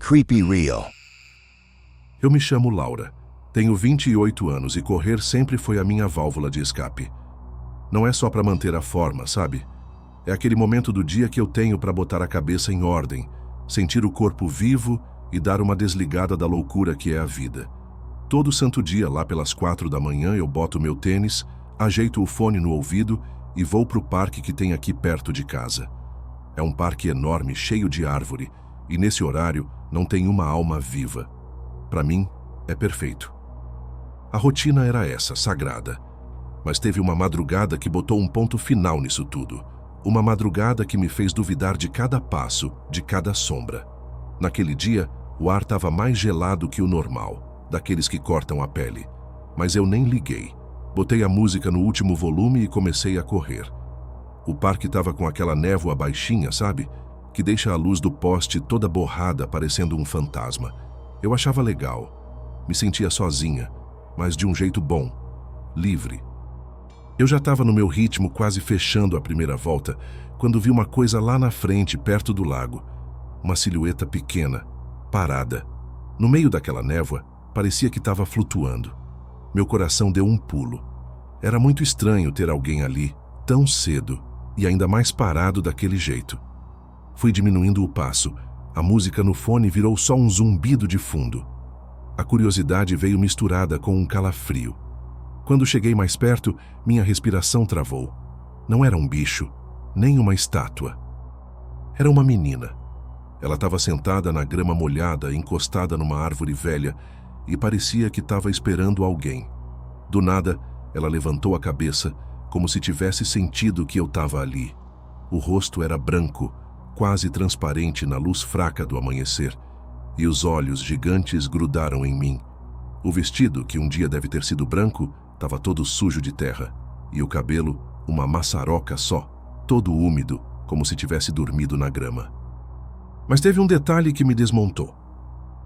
Creepy Real. Eu me chamo Laura. Tenho 28 anos e correr sempre foi a minha válvula de escape. Não é só para manter a forma, sabe? É aquele momento do dia que eu tenho para botar a cabeça em ordem, sentir o corpo vivo e dar uma desligada da loucura que é a vida. Todo santo dia, lá pelas 4 da manhã, eu boto meu tênis, ajeito o fone no ouvido e vou pro parque que tem aqui perto de casa. É um parque enorme, cheio de árvore, e nesse horário não tem uma alma viva. Para mim, é perfeito. A rotina era essa, sagrada. Mas teve uma madrugada que botou um ponto final nisso tudo. Uma madrugada que me fez duvidar de cada passo, de cada sombra. Naquele dia, o ar estava mais gelado que o normal, daqueles que cortam a pele. Mas eu nem liguei. Botei a música no último volume e comecei a correr. O parque estava com aquela névoa baixinha, sabe? Que deixa a luz do poste toda borrada, parecendo um fantasma. Eu achava legal. Me sentia sozinha, mas de um jeito bom, livre. Eu já estava no meu ritmo, quase fechando a primeira volta, quando vi uma coisa lá na frente, perto do lago. Uma silhueta pequena, parada. No meio daquela névoa, parecia que estava flutuando. Meu coração deu um pulo. Era muito estranho ter alguém ali, tão cedo, e ainda mais parado daquele jeito. Fui diminuindo o passo. A música no fone virou só um zumbido de fundo. A curiosidade veio misturada com um calafrio. Quando cheguei mais perto, minha respiração travou. Não era um bicho, nem uma estátua. Era uma menina. Ela estava sentada na grama molhada, encostada numa árvore velha, e parecia que estava esperando alguém. Do nada, ela levantou a cabeça, como se tivesse sentido que eu estava ali. O rosto era branco, quase transparente na luz fraca do amanhecer, e os olhos gigantes grudaram em mim. O vestido, que um dia deve ter sido branco, estava todo sujo de terra, e o cabelo, uma maçaroca só, todo úmido, como se tivesse dormido na grama. Mas teve um detalhe que me desmontou.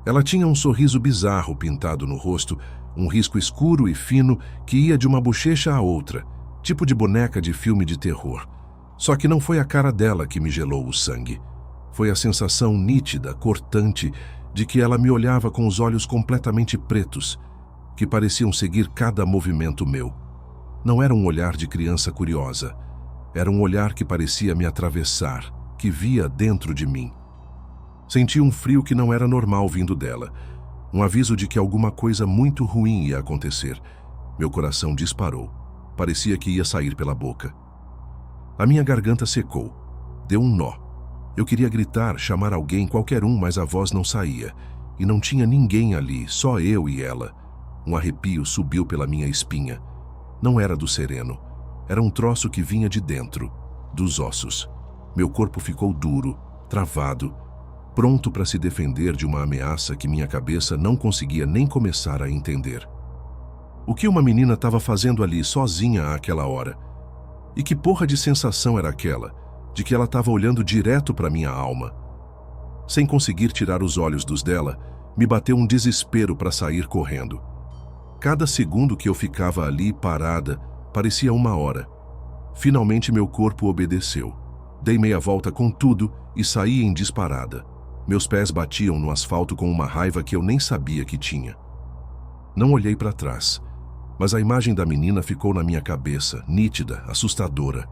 Ela tinha um sorriso bizarro pintado no rosto, um risco escuro e fino que ia de uma bochecha à outra, tipo de boneca de filme de terror. Só que não foi a cara dela que me gelou o sangue. Foi a sensação nítida, cortante, de que ela me olhava com os olhos completamente pretos, que pareciam seguir cada movimento meu. Não era um olhar de criança curiosa. Era um olhar que parecia me atravessar, que via dentro de mim. Senti um frio que não era normal vindo dela. Um aviso de que alguma coisa muito ruim ia acontecer. Meu coração disparou. Parecia que ia sair pela boca. A minha garganta secou. Deu um nó. Eu queria gritar, chamar alguém, qualquer um, mas a voz não saía. E não tinha ninguém ali, só eu e ela. Um arrepio subiu pela minha espinha. Não era do sereno. Era um troço que vinha de dentro, dos ossos. Meu corpo ficou duro, travado, pronto para se defender de uma ameaça que minha cabeça não conseguia nem começar a entender. O que uma menina estava fazendo ali sozinha àquela hora? E que porra de sensação era aquela, de que ela estava olhando direto para minha alma? Sem conseguir tirar os olhos dos dela, me bateu um desespero para sair correndo. Cada segundo que eu ficava ali parada parecia uma hora. Finalmente meu corpo obedeceu. Dei meia volta com tudo e saí em disparada. Meus pés batiam no asfalto com uma raiva que eu nem sabia que tinha. Não olhei para trás, mas a imagem da menina ficou na minha cabeça, nítida, assustadora.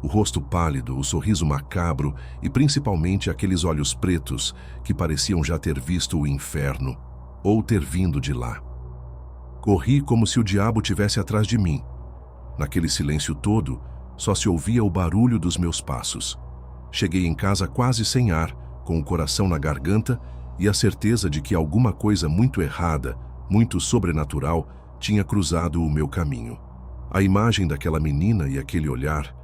O rosto pálido, o sorriso macabro e principalmente aqueles olhos pretos que pareciam já ter visto o inferno ou ter vindo de lá. Corri como se o diabo tivesse atrás de mim. Naquele silêncio todo, só se ouvia o barulho dos meus passos. Cheguei em casa quase sem ar, com o coração na garganta e a certeza de que alguma coisa muito errada, muito sobrenatural, tinha cruzado o meu caminho. A imagem daquela menina e aquele olhar,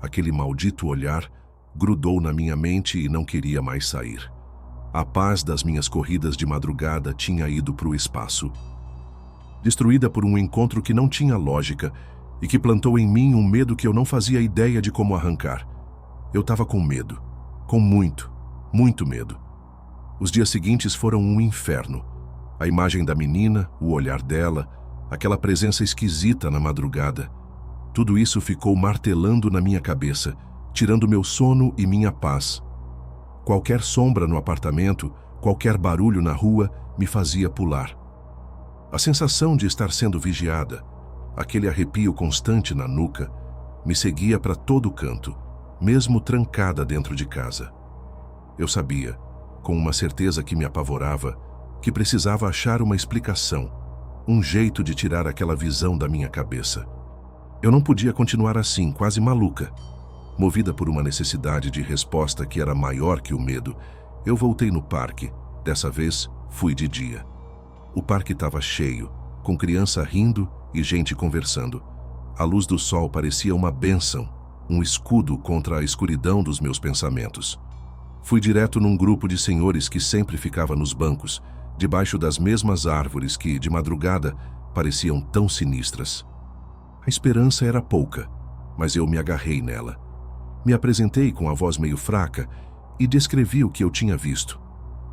aquele maldito olhar, grudou na minha mente e não queria mais sair. A paz das minhas corridas de madrugada tinha ido para o espaço. Destruída por um encontro que não tinha lógica e que plantou em mim um medo que eu não fazia ideia de como arrancar. Eu estava com medo, com muito medo. Os dias seguintes foram um inferno. A imagem da menina, o olhar dela, aquela presença esquisita na madrugada. Tudo isso ficou martelando na minha cabeça, tirando meu sono e minha paz. Qualquer sombra no apartamento, Qualquer barulho na rua me fazia pular. A sensação de estar sendo vigiada, aquele arrepio constante na nuca, me seguia para todo canto, mesmo trancada dentro de casa. Eu sabia, com uma certeza que me apavorava, que precisava achar uma explicação, um jeito de tirar aquela visão da minha cabeça. Eu não podia continuar assim, quase maluca. Movida por uma necessidade de resposta que era maior que o medo, eu voltei no parque. Dessa vez, fui de dia. O parque estava cheio, com criança rindo e gente conversando. A luz do sol parecia uma bênção, um escudo contra a escuridão dos meus pensamentos. Fui direto num grupo de senhores que sempre ficava nos bancos, debaixo das mesmas árvores que, de madrugada, pareciam tão sinistras. A esperança era pouca, mas eu me agarrei nela. Me apresentei com a voz meio fraca e descrevi o que eu tinha visto.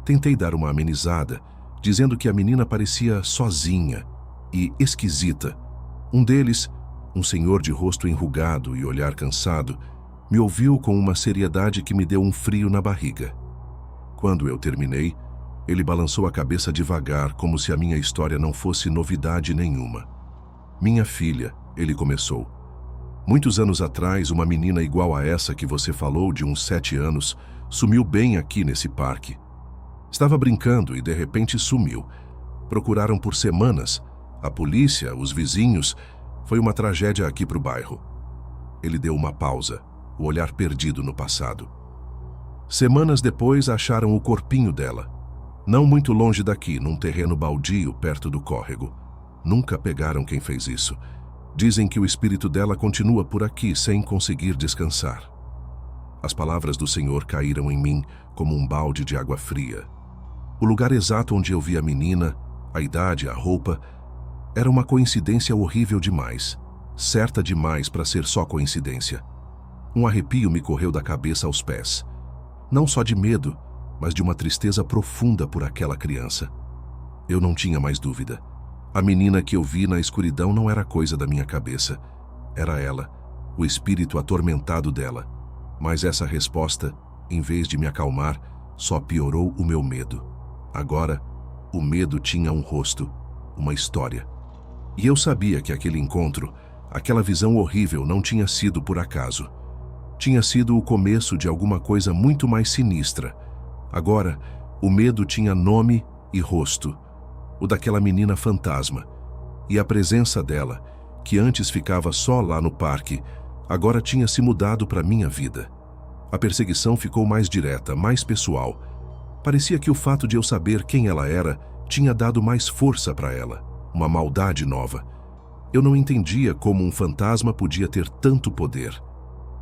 Tentei dar uma amenizada, dizendo que a menina parecia sozinha e esquisita. Um deles, um senhor de rosto enrugado e olhar cansado, me ouviu com uma seriedade que me deu um frio na barriga. Quando eu terminei, ele balançou a cabeça devagar, como se a minha história não fosse novidade nenhuma. Minha filha, ele começou. Muitos anos atrás, uma menina igual a essa que você falou, de uns 7 anos, sumiu bem aqui nesse parque. Estava brincando e de repente sumiu. Procuraram por semanas. A polícia, os vizinhos. Foi uma tragédia aqui pro bairro. Ele deu uma pausa, o olhar perdido no passado. Semanas depois, acharam o corpinho dela. Não muito longe daqui, num terreno baldio perto do córrego. Nunca pegaram quem fez isso. Dizem que o espírito dela continua por aqui, sem conseguir descansar. As palavras do Senhor caíram em mim como um balde de água fria. O lugar exato onde eu vi a menina, a idade, a roupa, era uma coincidência horrível demais, certa demais para ser só coincidência. Um arrepio me correu da cabeça aos pés. Não só de medo, mas de uma tristeza profunda por aquela criança. Eu não tinha mais dúvida. A menina que eu vi na escuridão não era coisa da minha cabeça. Era ela, o espírito atormentado dela. Mas essa resposta, em vez de me acalmar, só piorou o meu medo. Agora, o medo tinha um rosto, uma história. E eu sabia que aquele encontro, aquela visão horrível não tinha sido por acaso. Tinha sido o começo de alguma coisa muito mais sinistra. Agora, o medo tinha nome e rosto. O daquela menina fantasma. E a presença dela, que antes ficava só lá no parque, agora tinha se mudado para minha vida. A perseguição ficou mais direta, mais pessoal. Parecia que o fato de eu saber quem ela era tinha dado mais força para ela, uma maldade nova. Eu não entendia como um fantasma podia ter tanto poder.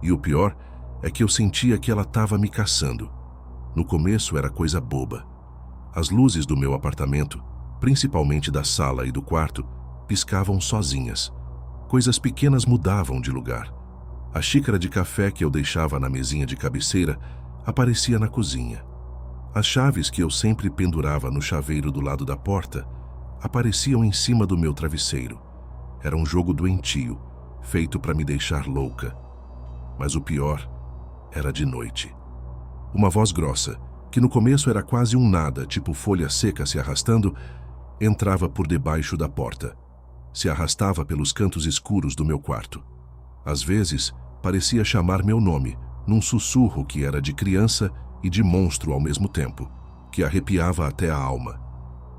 E o pior é que eu sentia que ela estava me caçando. No começo era coisa boba. As luzes do meu apartamento, principalmente da sala e do quarto, piscavam sozinhas. Coisas pequenas mudavam de lugar. A xícara de café que eu deixava na mesinha de cabeceira aparecia na cozinha. As chaves que eu sempre pendurava no chaveiro do lado da porta apareciam em cima do meu travesseiro. Era um jogo doentio, feito para me deixar louca. Mas o pior era de noite. Uma voz grossa, que no começo era quase um nada, tipo folha seca se arrastando, entrava por debaixo da porta. Se arrastava pelos cantos escuros do meu quarto. Às vezes, parecia chamar meu nome, num sussurro que era de criança e de monstro ao mesmo tempo, que arrepiava até a alma.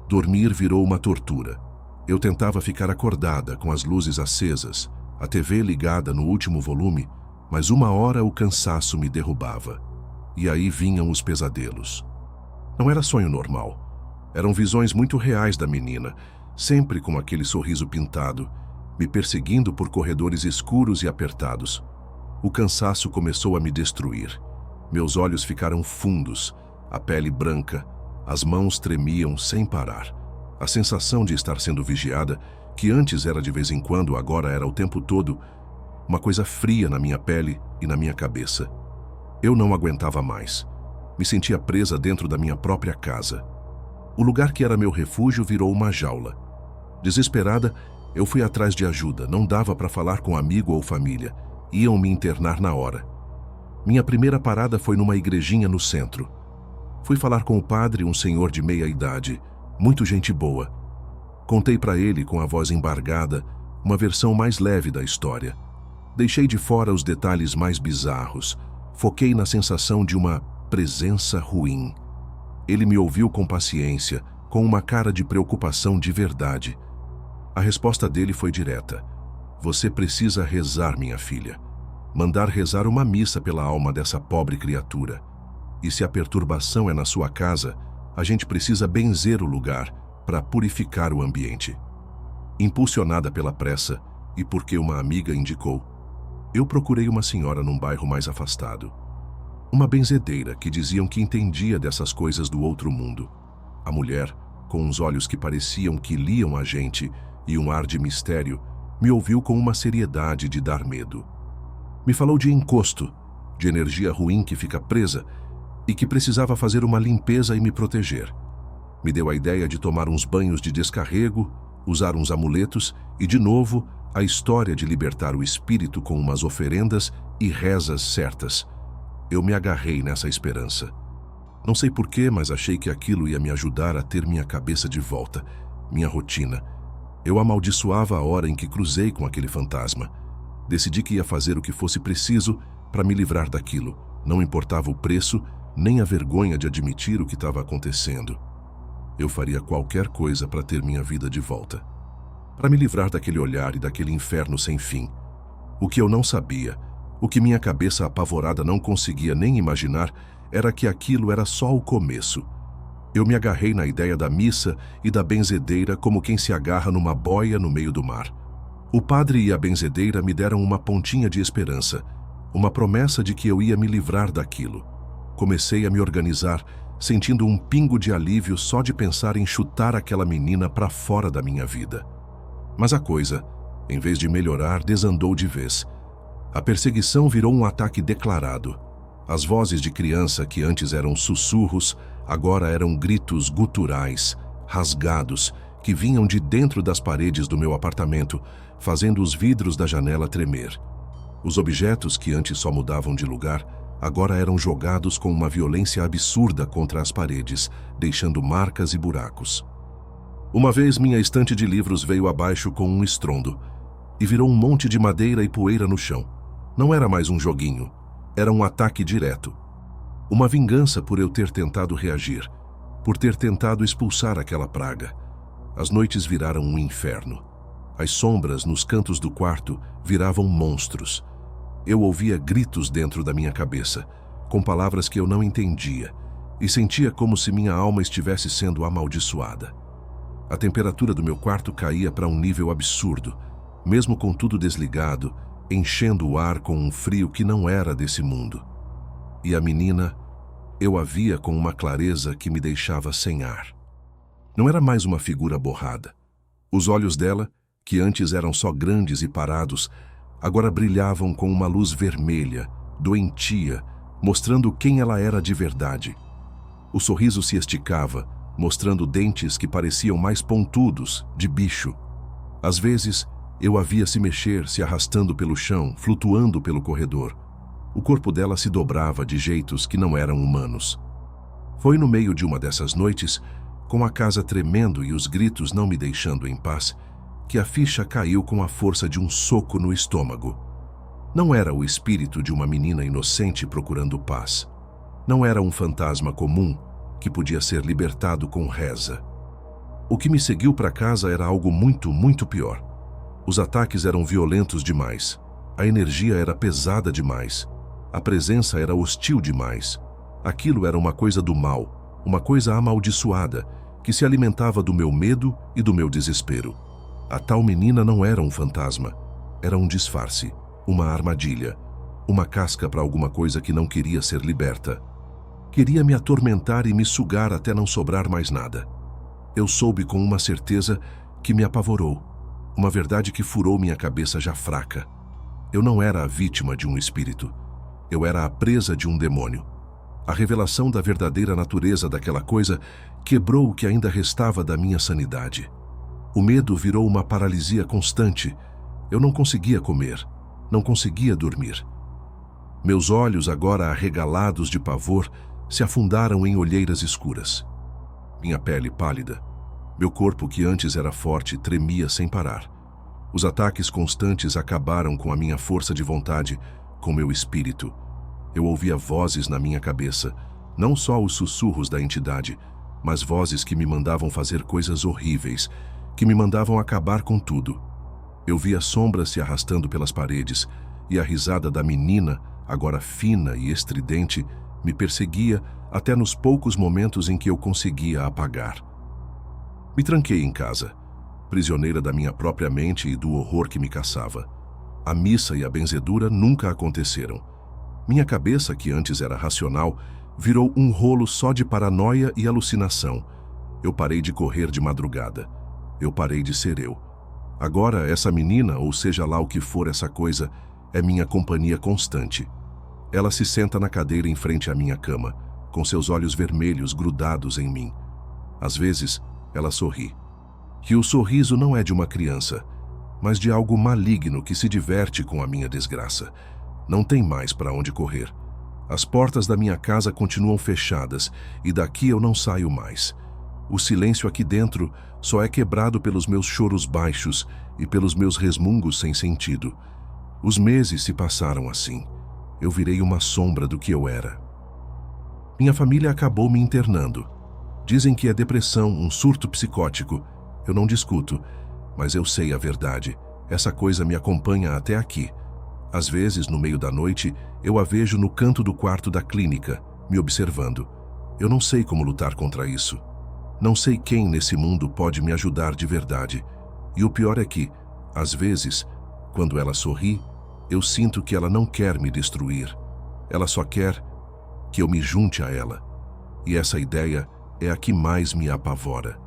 Dormir virou uma tortura. Eu tentava ficar acordada, com as luzes acesas, a TV ligada no último volume, mas uma hora o cansaço me derrubava. E aí vinham os pesadelos. Não era sonho normal. Eram visões muito reais da menina, sempre com aquele sorriso pintado, me perseguindo por corredores escuros e apertados. O cansaço começou a me destruir. Meus olhos ficaram fundos, a pele branca, as mãos tremiam sem parar. A sensação de estar sendo vigiada, que antes era de vez em quando, agora era o tempo todo, uma coisa fria na minha pele e na minha cabeça. Eu não aguentava mais. Me sentia presa dentro da minha própria casa. O lugar que era meu refúgio virou uma jaula. Desesperada, eu fui atrás de ajuda. Não dava para falar com amigo ou família. Iam me internar na hora. Minha primeira parada foi numa igrejinha no centro. Fui falar com o padre, um senhor de meia idade, muito gente boa. Contei para ele, com a voz embargada, uma versão mais leve da história. Deixei de fora os detalhes mais bizarros. Foquei na sensação de uma presença ruim. Ele me ouviu com paciência, com uma cara de preocupação de verdade. A resposta dele foi direta. Você precisa rezar, minha filha. Mandar rezar uma missa pela alma dessa pobre criatura. E se a perturbação é na sua casa, a gente precisa benzer o lugar para purificar o ambiente. Impulsionada pela pressa e porque uma amiga indicou, eu procurei uma senhora num bairro mais afastado. Uma benzedeira que diziam que entendia dessas coisas do outro mundo. A mulher, com uns olhos que pareciam que liam a gente e um ar de mistério, me ouviu com uma seriedade de dar medo. Me falou de encosto, de energia ruim que fica presa e que precisava fazer uma limpeza e me proteger. Me deu a ideia de tomar uns banhos de descarrego, usar uns amuletos e, de novo, a história de libertar o espírito com umas oferendas e rezas certas. Eu me agarrei nessa esperança. Não sei porquê, mas achei que aquilo ia me ajudar a ter minha cabeça de volta, minha rotina. Eu amaldiçoava a hora em que cruzei com aquele fantasma. Decidi que ia fazer o que fosse preciso para me livrar daquilo. Não importava o preço, nem a vergonha de admitir o que estava acontecendo. Eu faria qualquer coisa para ter minha vida de volta. Para me livrar daquele olhar e daquele inferno sem fim. O que eu não sabia, o que minha cabeça apavorada não conseguia nem imaginar, era que aquilo era só o começo. Eu me agarrei na ideia da missa e da benzedeira como quem se agarra numa boia no meio do mar. O padre e a benzedeira me deram uma pontinha de esperança, uma promessa de que eu ia me livrar daquilo. Comecei a me organizar, sentindo um pingo de alívio só de pensar em chutar aquela menina para fora da minha vida. Mas a coisa, em vez de melhorar, desandou de vez. A perseguição virou um ataque declarado. As vozes de criança que antes eram sussurros, agora eram gritos guturais, rasgados, que vinham de dentro das paredes do meu apartamento, fazendo os vidros da janela tremer. Os objetos que antes só mudavam de lugar, agora eram jogados com uma violência absurda contra as paredes, deixando marcas e buracos. Uma vez minha estante de livros veio abaixo com um estrondo e virou um monte de madeira e poeira no chão. Não era mais um joguinho, era um ataque direto. Uma vingança por eu ter tentado reagir, por ter tentado expulsar aquela praga. As noites viraram um inferno. As sombras nos cantos do quarto viravam monstros. Eu ouvia gritos dentro da minha cabeça, com palavras que eu não entendia, e sentia como se minha alma estivesse sendo amaldiçoada. A temperatura do meu quarto caía para um nível absurdo, mesmo com tudo desligado, enchendo o ar com um frio que não era desse mundo. E a menina, eu a via com uma clareza que me deixava sem ar. Não era mais uma figura borrada. Os olhos dela, que antes eram só grandes e parados, agora brilhavam com uma luz vermelha, doentia, mostrando quem ela era de verdade. O sorriso se esticava, mostrando dentes que pareciam mais pontudos, de bicho. Às vezes, eu a via se mexer, se arrastando pelo chão, flutuando pelo corredor. O corpo dela se dobrava de jeitos que não eram humanos. Foi no meio de uma dessas noites, com a casa tremendo e os gritos não me deixando em paz, que a ficha caiu com a força de um soco no estômago. Não era o espírito de uma menina inocente procurando paz. Não era um fantasma comum que podia ser libertado com reza. O que me seguiu para casa era algo muito, muito pior. Os ataques eram violentos demais. A energia era pesada demais. A presença era hostil demais. Aquilo era uma coisa do mal, uma coisa amaldiçoada, que se alimentava do meu medo e do meu desespero. A tal menina não era um fantasma. Era um disfarce, uma armadilha, uma casca para alguma coisa que não queria ser liberta. Queria me atormentar e me sugar até não sobrar mais nada. Eu soube com uma certeza que me apavorou, uma verdade que furou minha cabeça já fraca. Eu não era a vítima de um espírito. Eu era a presa de um demônio. A revelação da verdadeira natureza daquela coisa quebrou o que ainda restava da minha sanidade. O medo virou uma paralisia constante. Eu não conseguia comer, não conseguia dormir. Meus olhos, agora arregalados de pavor, se afundaram em olheiras escuras. Minha pele pálida, meu corpo que antes era forte tremia sem parar. Os ataques constantes acabaram com a minha força de vontade, com meu espírito. Eu ouvia vozes na minha cabeça, não só os sussurros da entidade, mas vozes que me mandavam fazer coisas horríveis, que me mandavam acabar com tudo. Eu via sombras se arrastando pelas paredes, e a risada da menina, agora fina e estridente, me perseguia até nos poucos momentos em que eu conseguia apagar. Me tranquei em casa, prisioneira da minha própria mente e do horror que me caçava. A missa e a benzedura nunca aconteceram. Minha cabeça, que antes era racional, virou um rolo só de paranoia e alucinação. Eu parei de correr de madrugada. Eu parei de ser eu. Agora, essa menina, ou seja lá o que for essa coisa, é minha companhia constante. Ela se senta na cadeira em frente à minha cama, com seus olhos vermelhos grudados em mim. Às vezes, ela sorri. E o sorriso não é de uma criança, mas de algo maligno que se diverte com a minha desgraça. Não tem mais para onde correr. As portas da minha casa continuam fechadas e daqui eu não saio mais. O silêncio aqui dentro só é quebrado pelos meus choros baixos e pelos meus resmungos sem sentido. Os meses se passaram assim. Eu virei uma sombra do que eu era. Minha família acabou me internando. Dizem que é depressão, um surto psicótico. Eu não discuto, mas eu sei a verdade. Essa coisa me acompanha até aqui. Às vezes, no meio da noite, eu a vejo no canto do quarto da clínica, me observando. Eu não sei como lutar contra isso. Não sei quem nesse mundo pode me ajudar de verdade. E o pior é que, às vezes, quando ela sorri, eu sinto que ela não quer me destruir. Ela só quer que eu me junte a ela. E essa ideia é a que mais me apavora.